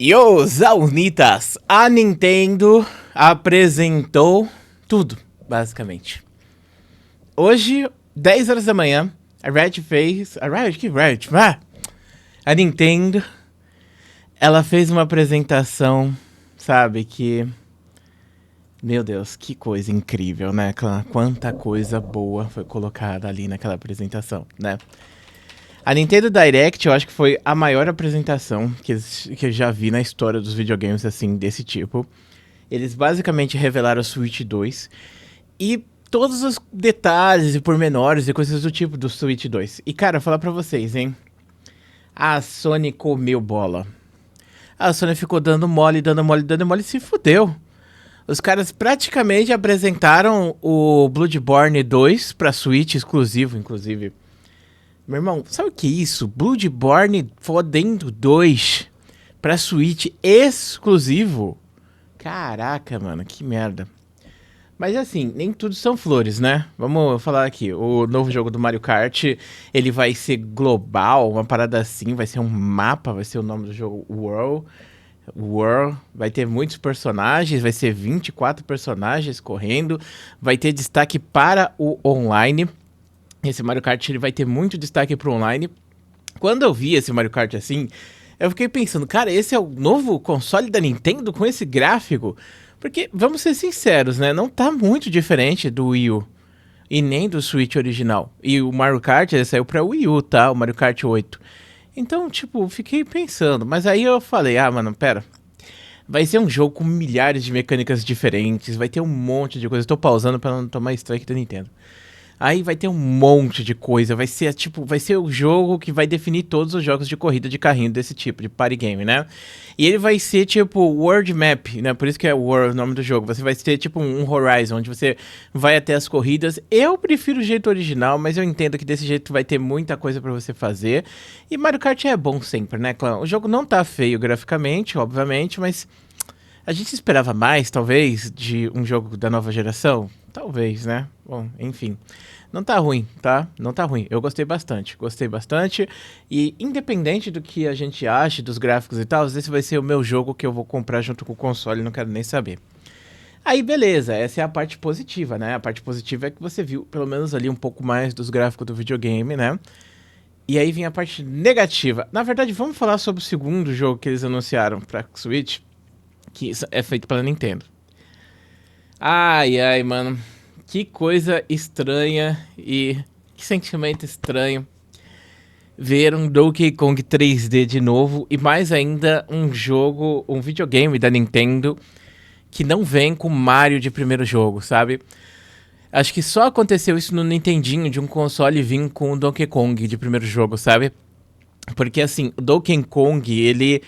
Yo, Zaunitas! A Nintendo apresentou tudo, basicamente. Hoje, 10 horas da manhã, a Riot fez... A Riot? Que Riot? A Nintendo, ela fez uma apresentação, sabe, que... Meu Deus, que coisa incrível, né? Quanta coisa boa foi colocada ali naquela apresentação, né? A Nintendo Direct, eu acho que foi a maior apresentação que eu já vi na história dos videogames, assim, desse tipo. Eles basicamente revelaram o Switch 2 e todos os detalhes e pormenores e coisas do tipo do Switch 2. E, cara, falar pra vocês, hein? A Sony comeu bola. A Sony ficou dando mole, dando mole, dando mole e se fudeu. Os caras praticamente apresentaram o Bloodborne 2 pra Switch, exclusivo, inclusive. Meu irmão, sabe o que é isso? Bloodborne Fodendo 2 pra Switch exclusivo. Caraca, mano, que merda. Mas assim, nem tudo são flores, né? Vamos falar aqui. O novo jogo do Mario Kart, ele vai ser global, uma parada assim, vai ser um mapa, vai ser o nome do jogo World. World, vai ter muitos personagens, vai ser 24 personagens correndo, vai ter destaque para o online. Esse Mario Kart ele vai ter muito destaque pro online. Quando eu vi esse Mario Kart assim, eu fiquei pensando, cara, esse é o novo console da Nintendo com esse gráfico? Porque, vamos ser sinceros, né? Não tá muito diferente do Wii U. E nem do Switch original. E o Mario Kart ele saiu pra Wii U, tá? O Mario Kart 8. Então, tipo, fiquei pensando. Mas aí eu falei, mano, pera. Vai ser um jogo com milhares de mecânicas diferentes. Vai ter um monte de coisa. Eu tô pausando pra não tomar strike da Nintendo. Aí vai ter um monte de coisa, vai ser o jogo que vai definir todos os jogos de corrida de carrinho desse tipo, de party game, né? E ele vai ser tipo World Map, né? Por isso que é World o nome do jogo. Você vai ter tipo um Horizon, onde você vai até as corridas. Eu prefiro o jeito original, mas eu entendo que desse jeito vai ter muita coisa pra você fazer. E Mario Kart é bom sempre, né, clã? O jogo não tá feio graficamente, obviamente, mas a gente esperava mais, talvez, de um jogo da nova geração. Talvez, né? Bom, enfim. Não tá ruim, tá? Não tá ruim. Eu gostei bastante. Gostei bastante. E independente do que a gente ache dos gráficos e tal, esse vai ser o meu jogo que eu vou comprar junto com o console, não quero nem saber. Aí, beleza. Essa é a parte positiva, né? A parte positiva é que você viu, pelo menos ali, um pouco mais dos gráficos do videogame, né? E aí vem a parte negativa. Na verdade, vamos falar sobre o segundo jogo que eles anunciaram pra Switch, que é feito pela Nintendo. Ai, ai, mano. Que coisa estranha e que sentimento estranho ver um Donkey Kong 3D de novo e mais ainda um jogo, um videogame da Nintendo que não vem com Mario de primeiro jogo, sabe? Acho que só aconteceu isso no Nintendinho de um console vir com o Donkey Kong de primeiro jogo, sabe? Porque assim, o Donkey Kong, ele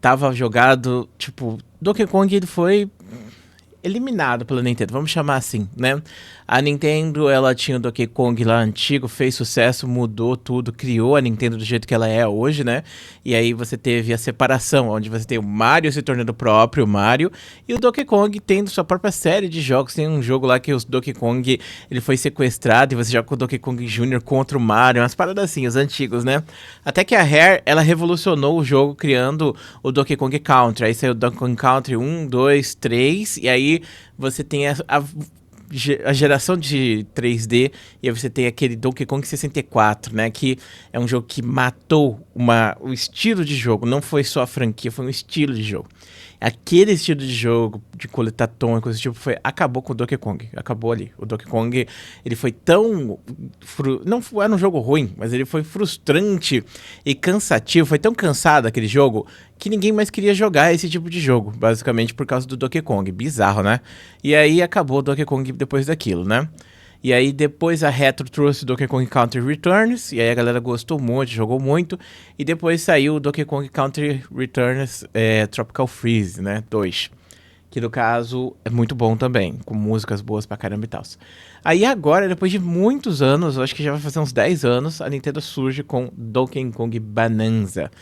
tava jogado, tipo, Donkey Kong ele foi eliminado pela Nintendo, vamos chamar assim, né? A Nintendo, ela tinha o Donkey Kong lá antigo, fez sucesso, mudou tudo, criou a Nintendo do jeito que ela é hoje, né? E aí você teve a separação, onde você tem o Mario se tornando o próprio Mario e o Donkey Kong tendo sua própria série de jogos. Tem um jogo lá que o Donkey Kong, ele foi sequestrado e você joga com o Donkey Kong Jr. contra o Mario, umas paradas assim, os antigos, né? Até que a Rare, ela revolucionou o jogo criando o Donkey Kong Country. Aí saiu o Donkey Kong Country 1, 2, 3 e aí você tem a geração de 3D e aí você tem aquele Donkey Kong 64, né? Que é um jogo que matou o estilo de jogo. Não foi só a franquia, foi um estilo de jogo. Aquele estilo de jogo, de coletar tom e coisa do tipo, acabou com o Donkey Kong. Acabou ali. O Donkey Kong, ele foi tão... Não era um jogo ruim, mas ele foi frustrante e cansativo. Foi tão cansado aquele jogo que ninguém mais queria jogar esse tipo de jogo, basicamente por causa do Donkey Kong. Bizarro, né? E aí acabou o Donkey Kong depois daquilo, né? E aí depois a Retro trouxe o Donkey Kong Country Returns, e aí a galera gostou muito, jogou muito, e depois saiu o Donkey Kong Country Returns Tropical Freeze, né, 2. Que no caso é muito bom também, com músicas boas pra caramba e tal. Aí agora, depois de muitos anos, eu acho que já vai fazer uns 10 anos, a Nintendo surge com Donkey Kong Bonanza.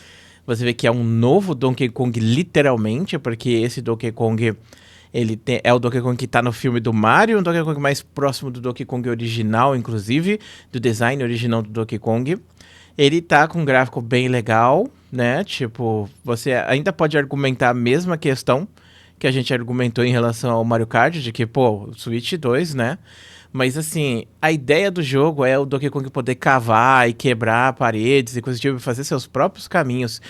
Você vê que é um novo Donkey Kong literalmente, porque esse Donkey Kong... é o Donkey Kong que tá no filme do Mario, um Donkey Kong mais próximo do Donkey Kong original, inclusive, do design original do Donkey Kong. Ele tá com um gráfico bem legal, né? Tipo, você ainda pode argumentar a mesma questão que a gente argumentou em relação ao Mario Kart, de que, pô, Switch 2, né? Mas assim, a ideia do jogo é o Donkey Kong poder cavar e quebrar paredes e coisas do tipo, fazer seus próprios caminhos.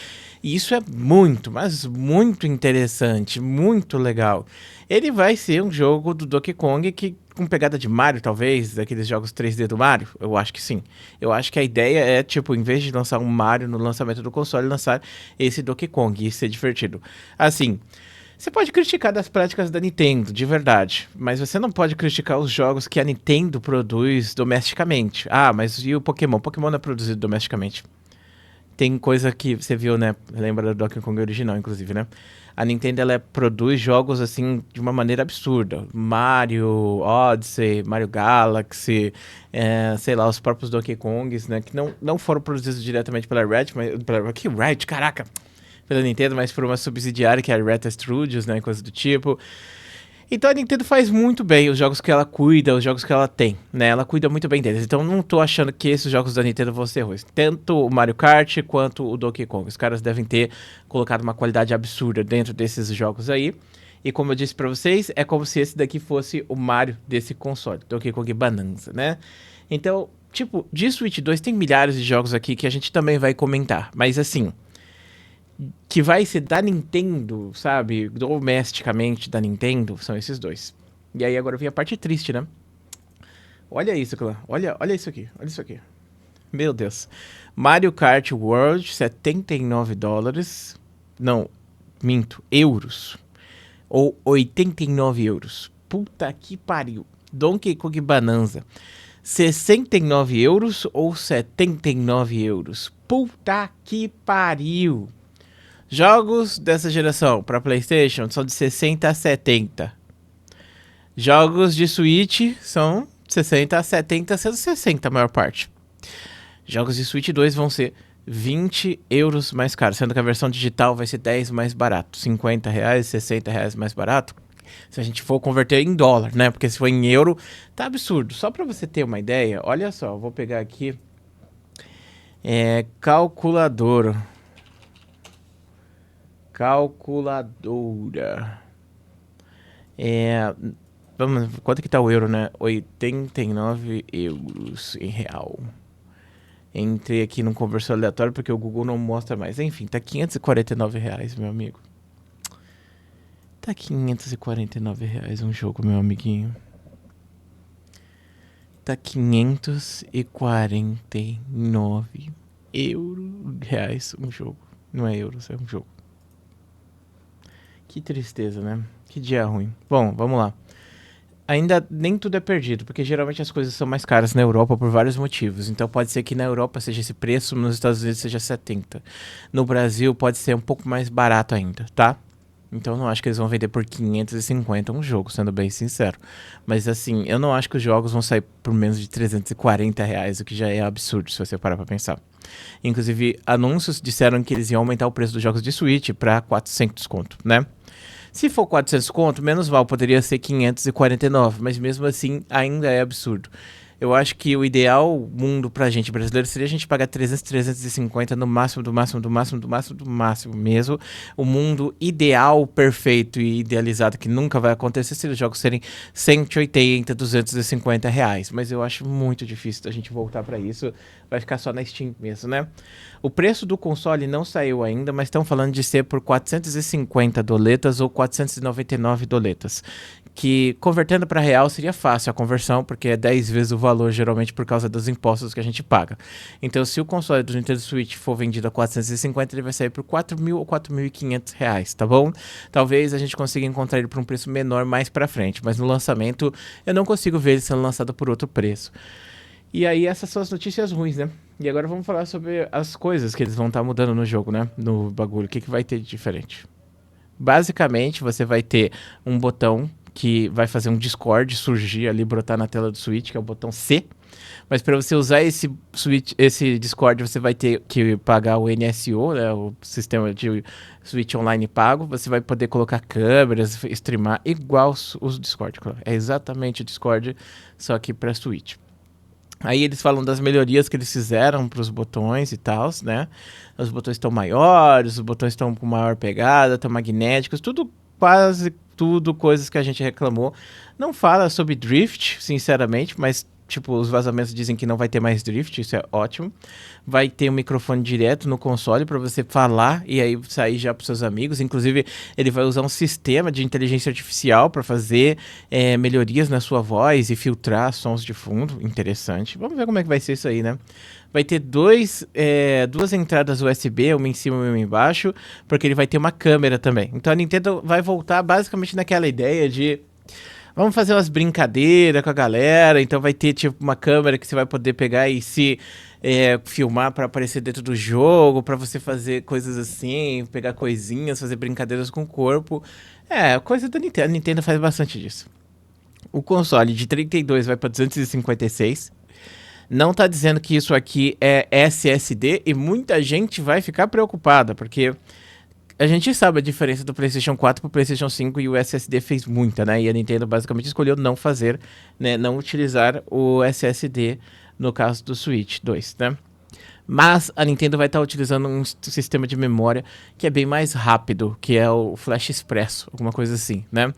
E isso é muito, mas muito interessante, muito legal. Ele vai ser um jogo do Donkey Kong que com pegada de Mario, talvez, daqueles jogos 3D do Mario? Eu acho que sim. Eu acho que a ideia é, tipo, em vez de lançar um Mario no lançamento do console, lançar esse Donkey Kong e ser divertido. Assim, você pode criticar das práticas da Nintendo, de verdade, mas você não pode criticar os jogos que a Nintendo produz domesticamente. Ah, mas e o Pokémon? Pokémon não é produzido domesticamente. Tem coisa que você viu, né? Lembra do Donkey Kong original, inclusive, né? A Nintendo, ela produz jogos, assim, de uma maneira absurda. Mario, Odyssey, Mario Galaxy, sei lá, os próprios Donkey Kongs, né? Que não foram produzidos diretamente pela Red, mas... Que Red? Caraca! Pela Nintendo, mas por uma subsidiária, que é a Reta Studios, né? Coisa do tipo. Então a Nintendo faz muito bem os jogos que ela cuida, os jogos que ela tem, né? Ela cuida muito bem deles. Então não tô achando que esses jogos da Nintendo vão ser ruins. Tanto o Mario Kart quanto o Donkey Kong. Os caras devem ter colocado uma qualidade absurda dentro desses jogos aí. E como eu disse pra vocês, é como se esse daqui fosse o Mario desse console, Donkey Kong Bonanza, né? Então, tipo, de Switch 2 tem milhares de jogos aqui que a gente também vai comentar. Mas assim, que vai ser da Nintendo, sabe? Domesticamente da Nintendo, são esses dois. E aí agora vem a parte triste, né? Olha isso, Clã. Olha isso aqui. Olha isso aqui. Meu Deus. Mario Kart World, $79. Não, minto. Euros. Ou 89 euros. Puta que pariu. Donkey Kong Bonanza. 69 euros ou 79 euros. Puta que pariu. Jogos dessa geração para PlayStation são de 60 a 70. Jogos de Switch são 60 a 70, sendo 60 a maior parte. Jogos de Switch 2 vão ser 20 euros mais caros, sendo que a versão digital vai ser 10 mais barato. 50 reais, 60 reais mais barato. Se a gente for converter em dólar, né? Porque se for em euro, tá absurdo. Só para você ter uma ideia, olha só, vou pegar aqui. Calculadora. Vamos, quanto que tá o euro, né? 89 euros em real. Entrei aqui num conversor aleatório porque o Google não mostra mais. Enfim, tá 549 reais, meu amigo. Tá 549 reais um jogo, meu amiguinho. Tá 549 reais um jogo. Não é euros, é um jogo. Que tristeza, né? Que dia ruim. Bom, vamos lá. Ainda nem tudo é perdido, porque geralmente as coisas são mais caras na Europa por vários motivos. Então pode ser que na Europa seja esse preço, nos Estados Unidos seja 70. No Brasil pode ser um pouco mais barato ainda, tá? Então não acho que eles vão vender por 550 um jogo, sendo bem sincero. Mas assim, eu não acho que os jogos vão sair por menos de 340 reais, o que já é absurdo se você parar pra pensar. Inclusive, anúncios disseram que eles iam aumentar o preço dos jogos de Switch pra 400 conto, né? Se for 400 conto, menos mal, poderia ser 549, mas mesmo assim ainda é absurdo. Eu acho que o ideal mundo pra gente brasileiro seria a gente pagar 300, 350 no máximo, do máximo, do máximo, do máximo, do máximo mesmo. O mundo ideal, perfeito e idealizado, que nunca vai acontecer, se os jogos serem 180, 250 reais. Mas eu acho muito difícil a gente voltar pra isso. Vai ficar só na Steam mesmo, né? O preço do console não saiu ainda, mas estão falando de ser por 450 doletas ou 499 doletas. Que convertendo para real seria fácil a conversão, porque é 10 vezes o valor geralmente por causa dos impostos que a gente paga. Então se o console do Nintendo Switch for vendido a 450, ele vai sair por 4.000 ou 4.500 reais, tá bom? Talvez a gente consiga encontrar ele por um preço menor mais para frente, mas no lançamento eu não consigo ver ele sendo lançado por outro preço. E aí essas são as notícias ruins, né? E agora vamos falar sobre as coisas que eles vão estar mudando no jogo, né? No bagulho, o que vai ter de diferente. Basicamente, você vai ter um botão que vai fazer um Discord surgir ali, brotar na tela do Switch, que é o botão C. Mas para você usar esse Discord, você vai ter que pagar o NSO, né, o sistema de Switch Online pago. Você vai poder colocar câmeras, streamar igual os Discord. É exatamente o Discord, só que para Switch. Aí eles falam das melhorias que eles fizeram para os botões e tal, né? Os botões estão maiores, os botões estão com maior pegada, estão magnéticos, tudo, quase tudo, coisas que a gente reclamou. Não fala sobre drift, sinceramente, mas tipo, os vazamentos dizem que não vai ter mais drift, isso é ótimo. Vai ter um microfone direto no console para você falar e aí sair já para seus amigos. Inclusive, ele vai usar um sistema de inteligência artificial para fazer melhorias na sua voz e filtrar sons de fundo. Interessante. Vamos ver como é que vai ser isso aí, né? Vai ter duas entradas USB, uma em cima e uma embaixo, porque ele vai ter uma câmera também. Então a Nintendo vai voltar basicamente naquela ideia de vamos fazer umas brincadeiras com a galera, então vai ter tipo uma câmera que você vai poder pegar e se filmar para aparecer dentro do jogo, para você fazer coisas assim, pegar coisinhas, fazer brincadeiras com o corpo. É, coisa da Nintendo. A Nintendo faz bastante disso. O console de 32 vai para 256. Não tá dizendo que isso aqui é SSD e muita gente vai ficar preocupada, porque a gente sabe a diferença do PlayStation 4 pro PlayStation 5 e o SSD fez muita, né? E a Nintendo basicamente escolheu não fazer, né? Não utilizar o SSD no caso do Switch 2, né? Mas a Nintendo vai estar utilizando um sistema de memória que é bem mais rápido, que é o Flash Expresso, alguma coisa assim, né?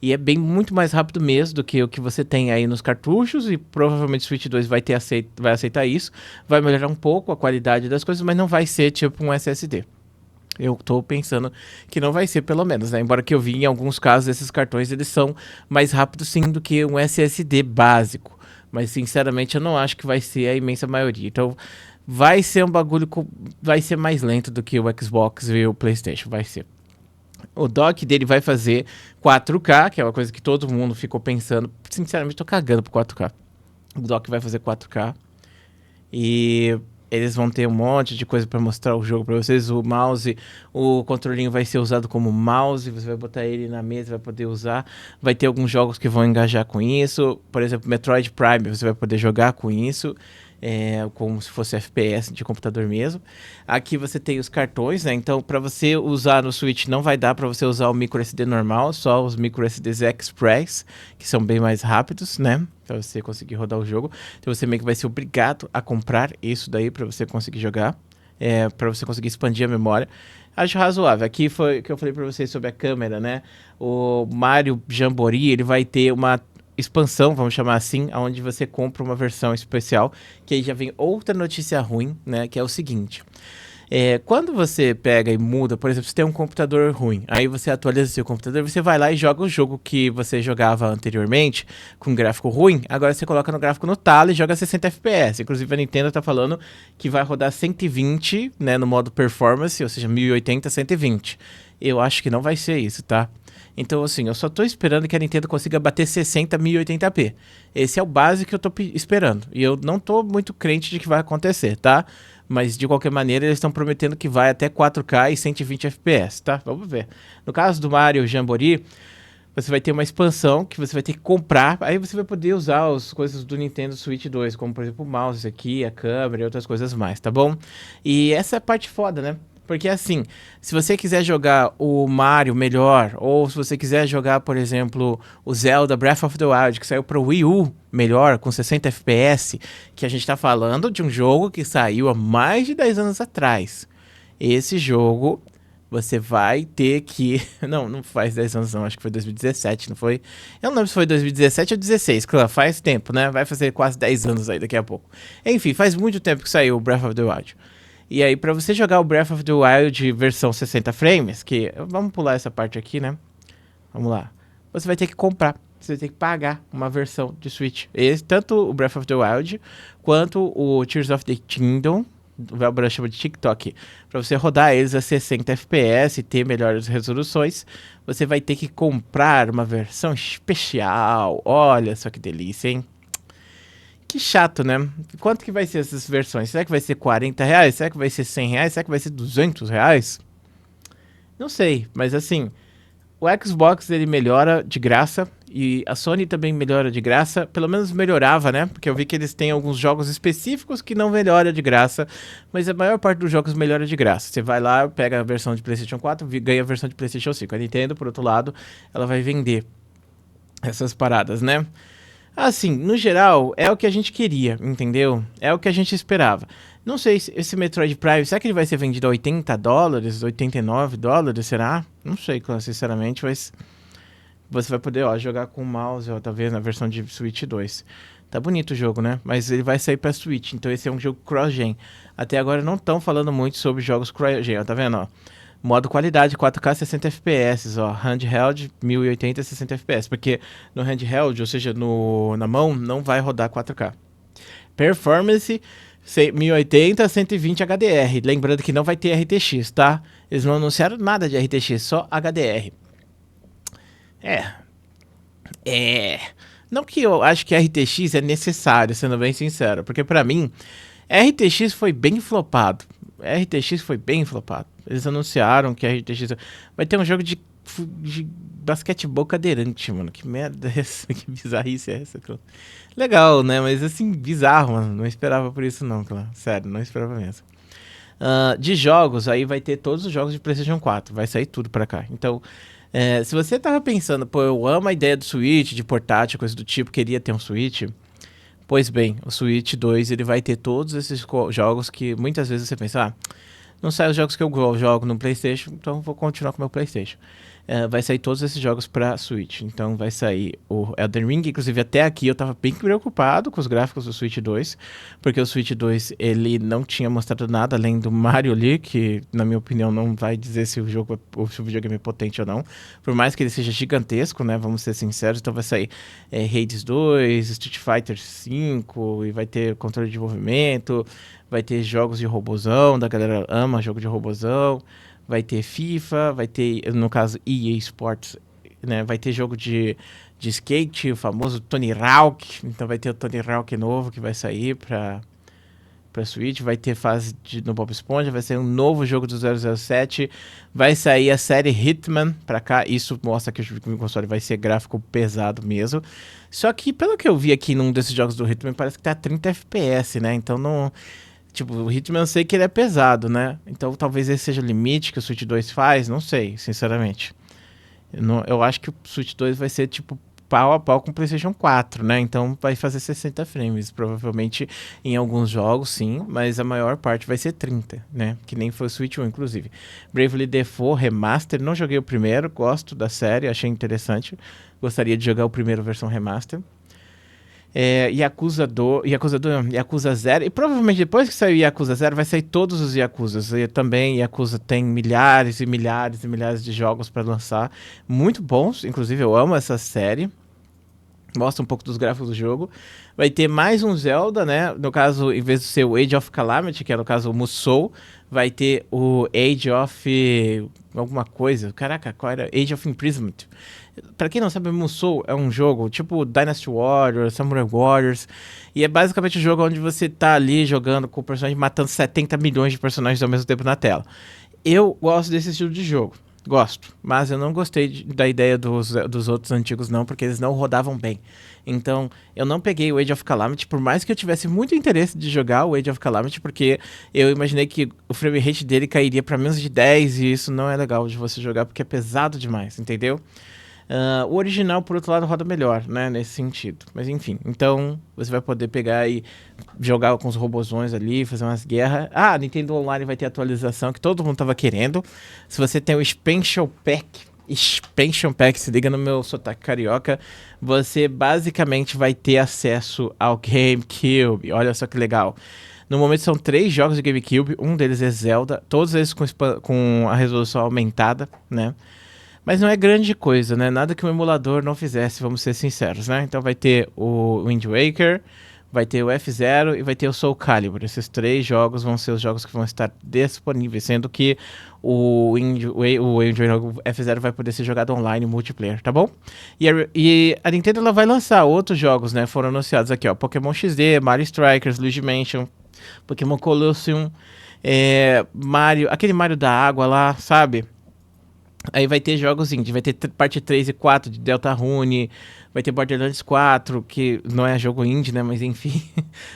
E é bem muito mais rápido mesmo do que o que você tem aí nos cartuchos e provavelmente o Switch 2 vai aceitar isso. Vai melhorar um pouco a qualidade das coisas, mas não vai ser tipo um SSD. Eu tô pensando que não vai ser, pelo menos, né? Embora que eu vi em alguns casos esses cartões, eles são mais rápidos sim do que um SSD básico. Mas, sinceramente, eu não acho que vai ser a imensa maioria. Então, vai ser um bagulho... Vai ser mais lento do que o Xbox e o PlayStation, vai ser. O dock dele vai fazer 4K, que é uma coisa que todo mundo ficou pensando. Sinceramente, tô cagando pro 4K. O dock vai fazer 4K. E eles vão ter um monte de coisa para mostrar o jogo para vocês. O mouse, o controlinho vai ser usado como mouse. Você vai botar ele na mesa, vai poder usar. Vai ter alguns jogos que vão engajar com isso. Por exemplo, Metroid Prime, você vai poder jogar com isso. Como se fosse FPS de computador mesmo. Aqui você tem os cartões, né? Então, para você usar no Switch, não vai dar para você usar o micro SD normal, só os micro SDs Express, que são bem mais rápidos, né? Para você conseguir rodar o jogo. Então, você meio que vai ser obrigado a comprar isso daí para você conseguir jogar, para você conseguir expandir a memória. Acho razoável. Aqui foi o que eu falei para vocês sobre a câmera, né? O Mario Jamboree, ele vai ter uma expansão, vamos chamar assim, onde você compra uma versão especial, que aí já vem outra notícia ruim, né, que é o seguinte. Quando você pega e muda, por exemplo, você tem um computador ruim, aí você atualiza seu computador, você vai lá e joga o jogo que você jogava anteriormente com gráfico ruim, agora você coloca no gráfico no talo e joga 60 FPS. Inclusive a Nintendo tá falando que vai rodar 120, né, no modo performance, ou seja, 1080, 120. Eu acho que não vai ser isso, tá? Então, assim, eu só tô esperando que a Nintendo consiga bater 60 1080p. Esse é o básico que eu tô esperando. E eu não tô muito crente de que vai acontecer, tá? Mas, de qualquer maneira, eles estão prometendo que vai até 4K e 120 FPS, tá? Vamos ver. No caso do Mario Jamboree, você vai ter uma expansão que você vai ter que comprar. Aí você vai poder usar as coisas do Nintendo Switch 2, como, por exemplo, o mouse aqui, a câmera e outras coisas mais, tá bom? E essa é a parte foda, né? Porque assim, se você quiser jogar o Mario melhor, ou se você quiser jogar, por exemplo, o Zelda Breath of the Wild, que saiu para o Wii U melhor, com 60 FPS, que a gente tá falando de um jogo que saiu há mais de 10 anos atrás. Esse jogo, você vai ter que... Não faz 10 anos não, acho que foi 2017, não foi? Eu não lembro se foi 2017 ou 2016, claro, faz tempo, né? Vai fazer quase 10 anos aí daqui a pouco. Enfim, faz muito tempo que saiu o Breath of the Wild. E aí, pra você jogar o Breath of the Wild versão 60 frames, que... Vamos pular essa parte aqui, né? Vamos lá. Você vai ter que comprar. Você vai ter que pagar uma versão de Switch. Tanto o Breath of the Wild, quanto o Tears of the Kingdom, o Velbra chama de TikTok. Pra você rodar eles a 60 FPS e ter melhores resoluções, você vai ter que comprar uma versão especial. Olha só que delícia, hein? Que chato, né? Quanto que vai ser essas versões? Será que vai ser R$ 40? Será que vai ser R$ 100? Será que vai ser R$ 200? Não sei, mas assim, o Xbox ele melhora de graça e a Sony também melhora de graça, pelo menos melhorava, né? Porque eu vi que eles têm alguns jogos específicos que não melhora de graça, mas a maior parte dos jogos melhora de graça. Você vai lá, pega a versão de PlayStation 4, ganha a versão de PlayStation 5. A Nintendo, por outro lado, ela vai vender essas paradas, né? Assim, no geral, é o que a gente queria, entendeu? É o que a gente esperava. Não sei se esse Metroid Prime, será que ele vai ser vendido a $80, $89, será? Não sei, sinceramente, mas você vai poder, ó, jogar com o mouse, ó, talvez na versão de Switch 2. Tá bonito o jogo, né? Mas ele vai sair pra Switch, então esse é um jogo cross-gen. Até agora não estão falando muito sobre jogos cross-gen, ó, tá vendo, ó? Modo qualidade, 4K 60 FPS, ó. Handheld, 1080 60 FPS. Porque no handheld, ou seja, na mão, não vai rodar 4K. Performance, 1080 120 HDR. Lembrando que não vai ter RTX, tá? Eles não anunciaram nada de RTX, só HDR. Não que eu acho que RTX é necessário, sendo bem sincero. Porque pra mim, RTX foi bem flopado. RTX foi bem flopado. Eles anunciaram que a RTX vai ter um jogo de basquetebol cadeirante, mano. Que merda é essa? Que bizarrice é essa? Legal, né? Mas assim, bizarro, mano. Não esperava por isso não, claro. Sério, não esperava mesmo. De jogos, aí vai ter todos os jogos de PlayStation 4. Vai sair tudo pra cá. Então, se você tava pensando, pô, eu amo a ideia do Switch, de portátil, coisa do tipo, queria ter um Switch. Pois bem, o Switch 2 ele vai ter todos esses jogos que muitas vezes você pensa, não sai os jogos que eu jogo no PlayStation, então vou continuar com o meu PlayStation. Vai sair todos esses jogos pra Switch. Então vai sair o Elden Ring. Inclusive até aqui eu tava bem preocupado com os gráficos do Switch 2. Porque o Switch 2 ele não tinha mostrado nada além do Mario ali. Que na minha opinião não vai dizer se o videogame é potente ou não. Por mais que ele seja gigantesco, né? Vamos ser sinceros. Então vai sair Hades 2, Street Fighter 5. E vai ter controle de movimento. Vai ter jogos de robozão. Da galera ama jogo de robozão. Vai ter FIFA, vai ter, no caso, EA Sports, né? Vai ter jogo de skate, o famoso Tony Hawk. Então vai ter o Tony Hawk novo que vai sair pra Switch. Vai ter fase no Bob Esponja, vai sair um novo jogo do 007. Vai sair a série Hitman pra cá. Isso mostra que o console vai ser gráfico pesado mesmo. Só que, pelo que eu vi aqui num desses jogos do Hitman, parece que tá 30 FPS, né? Então não... Tipo, o Hitman eu sei que ele é pesado, né? Então talvez esse seja o limite que o Switch 2 faz, não sei, sinceramente. Eu acho que o Switch 2 vai ser, tipo, pau a pau com o PlayStation 4, né? Então vai fazer 60 frames, provavelmente em alguns jogos, sim, mas a maior parte vai ser 30, né? Que nem foi o Switch 1, inclusive. Bravely Default Remaster, não joguei o primeiro, gosto da série, achei interessante. Gostaria de jogar o primeiro versão Remaster. Yakuza 0. E provavelmente depois que sair o Yakuza 0, vai sair todos os Yakuzas. E também Yakuza tem milhares e milhares e milhares de jogos para lançar. Muito bons, inclusive eu amo essa série. Mostra um pouco dos gráficos do jogo. Vai ter mais um Zelda, né? No caso, em vez de ser o Age of Calamity, que é no caso o Musou, vai ter o Age of... alguma coisa. Caraca, qual era? Age of Imprisonment. Pra quem não sabe, Musou é um jogo tipo Dynasty Warriors, Samurai Warriors. E é basicamente um jogo onde você tá ali jogando com o personagem, matando 70 milhões de personagens ao mesmo tempo na tela. Eu gosto desse estilo de jogo. Gosto, mas eu não gostei da ideia dos outros antigos não, porque eles não rodavam bem. Então, eu não peguei o Age of Calamity, por mais que eu tivesse muito interesse de jogar o Age of Calamity, porque eu imaginei que o frame rate dele cairia para menos de 10 e isso não é legal de você jogar, porque é pesado demais, entendeu? O original, por outro lado, roda melhor, né, nesse sentido. Mas enfim, então você vai poder pegar e jogar com os robozões ali, fazer umas guerras. Ah, Nintendo Online vai ter atualização que todo mundo tava querendo. Se você tem o Expansion Pack, se liga no meu sotaque carioca, você basicamente vai ter acesso ao GameCube. Olha só que legal. No momento são 3 jogos de GameCube, um deles é Zelda, todos eles com a resolução aumentada, né? Mas não é grande coisa, né? Nada que o emulador não fizesse, vamos ser sinceros, né? Então vai ter o Wind Waker, vai ter o F-Zero e vai ter o Soul Calibur. Esses 3 jogos vão ser os jogos que vão estar disponíveis, sendo que o F-Zero vai poder ser jogado online, multiplayer, tá bom? E a Nintendo ela vai lançar outros jogos, né? Foram anunciados aqui, ó. Pokémon XD, Mario Strikers, Luigi Mansion, Pokémon Colosseum, Mario, aquele Mario da água lá, sabe? Aí vai ter jogos indie, vai ter parte 3 e 4 de Deltarune, vai ter Borderlands 4, que não é jogo indie, né, mas enfim.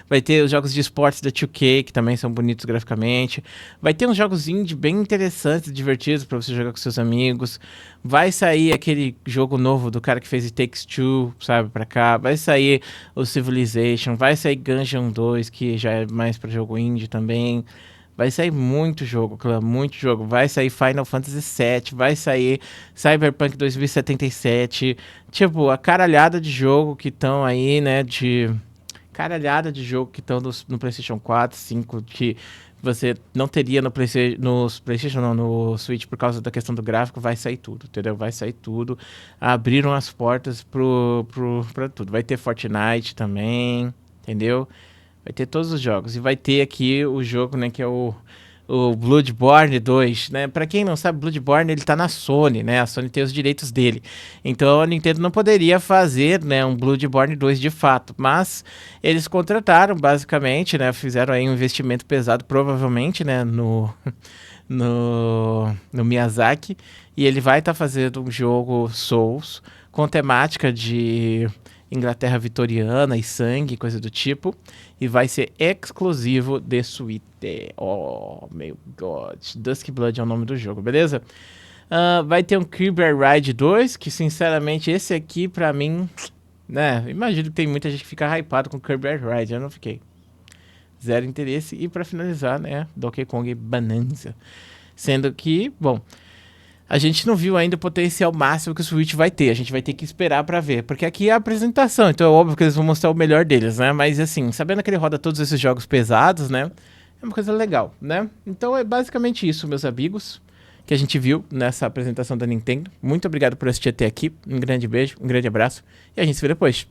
Vai ter os jogos de esportes da 2K, que também são bonitos graficamente. Vai ter uns jogos indie bem interessantes, divertidos pra você jogar com seus amigos. Vai sair aquele jogo novo do cara que fez It Takes Two, sabe, pra cá. Vai sair o Civilization, vai sair Gungeon 2, que já é mais pra jogo indie também. Vai sair muito jogo, clã, muito jogo. Vai sair Final Fantasy VII, vai sair Cyberpunk 2077. Tipo, a caralhada de jogo que estão aí, né? Caralhada de jogo que estão no PlayStation 4, 5, que você não teria no PlayStation, não, no Switch por causa da questão do gráfico. Vai sair tudo, entendeu? Vai sair tudo. Abriram as portas pra tudo. Vai ter Fortnite também, entendeu? Vai ter todos os jogos. E vai ter aqui o jogo, né, que é o Bloodborne 2, né? Pra quem não sabe, Bloodborne, ele tá na Sony, né? A Sony tem os direitos dele. Então a Nintendo não poderia fazer, né, um Bloodborne 2 de fato. Mas eles contrataram, basicamente, né? Fizeram aí um investimento pesado, provavelmente, né, no Miyazaki. E ele vai estar fazendo um jogo Souls com temática de Inglaterra vitoriana e sangue, coisa do tipo. E vai ser exclusivo de Switch. Oh, meu God. Dusk Blood é o nome do jogo, beleza? Vai ter um Kirby Air Ride 2, que sinceramente esse aqui pra mim, né, imagino que tem muita gente que fica hypado com Kirby Air Ride, eu não fiquei. Zero interesse. E pra finalizar, né, Donkey Kong Bonanza. Sendo que, bom, a gente não viu ainda o potencial máximo que o Switch vai ter. A gente vai ter que esperar pra ver. Porque aqui é a apresentação, então é óbvio que eles vão mostrar o melhor deles, né? Mas assim, sabendo que ele roda todos esses jogos pesados, né? É uma coisa legal, né? Então é basicamente isso, meus amigos, que a gente viu nessa apresentação da Nintendo. Muito obrigado por assistir até aqui. Um grande beijo, um grande abraço. E a gente se vê depois.